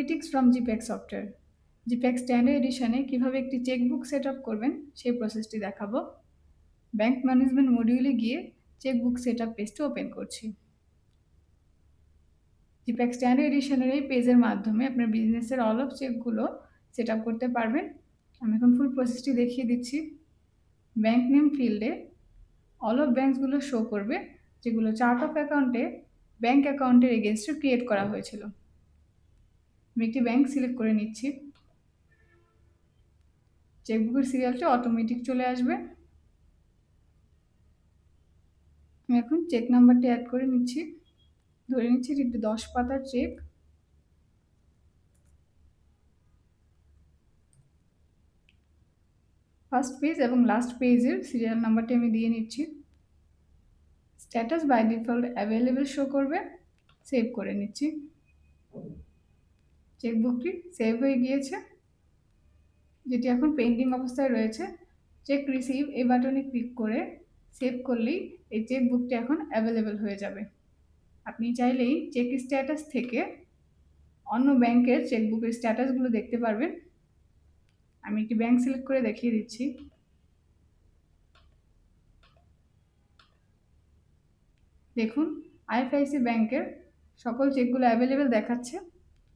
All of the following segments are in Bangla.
অটোমেটিক্স ফ্রম জিপ্যাক্স সফটওয়্যার। জিপ্যাক্স স্ট্যান্ডার্ড এডিশনে কীভাবে একটি চেকবুক সেট আপ করবেন সেই প্রসেসটি দেখাবো। ব্যাংক ম্যানেজমেন্ট মডিউলে গিয়ে চেকবুক সেট আপ পেজটি ওপেন করছি। জিপ্যাক্স স্ট্যান্ডার্ড এডিশনের এই পেজের মাধ্যমে আপনার বিজনেসের অল অফ চেকগুলো সেট আপ করতে পারবেন। আমি এখন ফুল প্রসেসটি দেখিয়ে দিচ্ছি। ব্যাংক নেম ফিল্ডে অল অফ ব্যাংকসগুলো শো করবে যেগুলো চার্ট অফ অ্যাকাউন্টে ব্যাংক অ্যাকাউন্টের এগেনস্টে ক্রিয়েট করা হয়েছিল। আমি একটি ব্যাংক সিলেক্ট করে নিচ্ছি। চেকবুকের সিরিয়ালটি অটোমেটিক চলে আসবে। আমি এখন চেক নাম্বারটি অ্যাড করে নিচ্ছি। ধরে নিচ্ছি এটি 10 পাতার চেক। ফার্স্ট পেজ এবং লাস্ট পেজের সিরিয়াল নাম্বারটি আমি দিয়ে নিচ্ছি। Status by default available show করবে। সেভ করে নিচ্ছি। চেকবুকটি সেভ হয়ে গিয়েছে, যেটি এখন পেন্ডিং অবস্থায় রয়েছে। চেক রিসিভ এই বাটনে ক্লিক করে সেভ করলেই এই চেকবুকটি এখন অ্যাভেলেবেল হয়ে যাবে। আপনি চাইলেই চেক স্ট্যাটাস থেকে অন্য ব্যাংকের চেকবুকের স্ট্যাটাসগুলো দেখতে পারবেন। আমি একটি ব্যাংক সিলেক্ট করে দেখিয়ে দিচ্ছি। দেখুন, আইএফআইসি ব্যাংকের সকল চেকগুলো অ্যাভেলেবেল দেখাচ্ছে,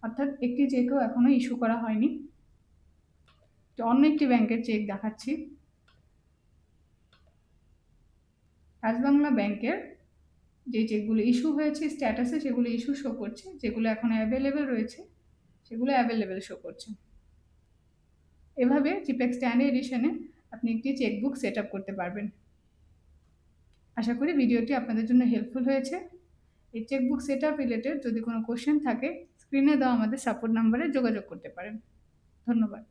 অর্থাৎ একটি চেকও এখনও ইস্যু করা হয়নি। অন্য একটি ব্যাংকের চেক দেখাচ্ছি। রাজ বাংলা ব্যাংকের যে চেকগুলো ইস্যু হয়েছে স্ট্যাটাসে সেগুলো ইস্যু শো করছে, যেগুলো এখন অ্যাভেলেবেল রয়েছে সেগুলো অ্যাভেলেবেল শো করছে। এভাবে জিপ্যাক্স স্ট্যান্ডার্ড এডিশনে আপনি একটি চেকবুক সেট আপ করতে পারবেন। আশা করি ভিডিওটি আপনাদের জন্য হেল্পফুল হয়েছে। এই চেকবুক সেট আপ রিলেটেড যদি কোনো কোশ্চেন থাকে স্ক্রিনে দেওয়া আমাদের সাপোর্ট নাম্বারে যোগাযোগ করতে পারেন। ধন্যবাদ।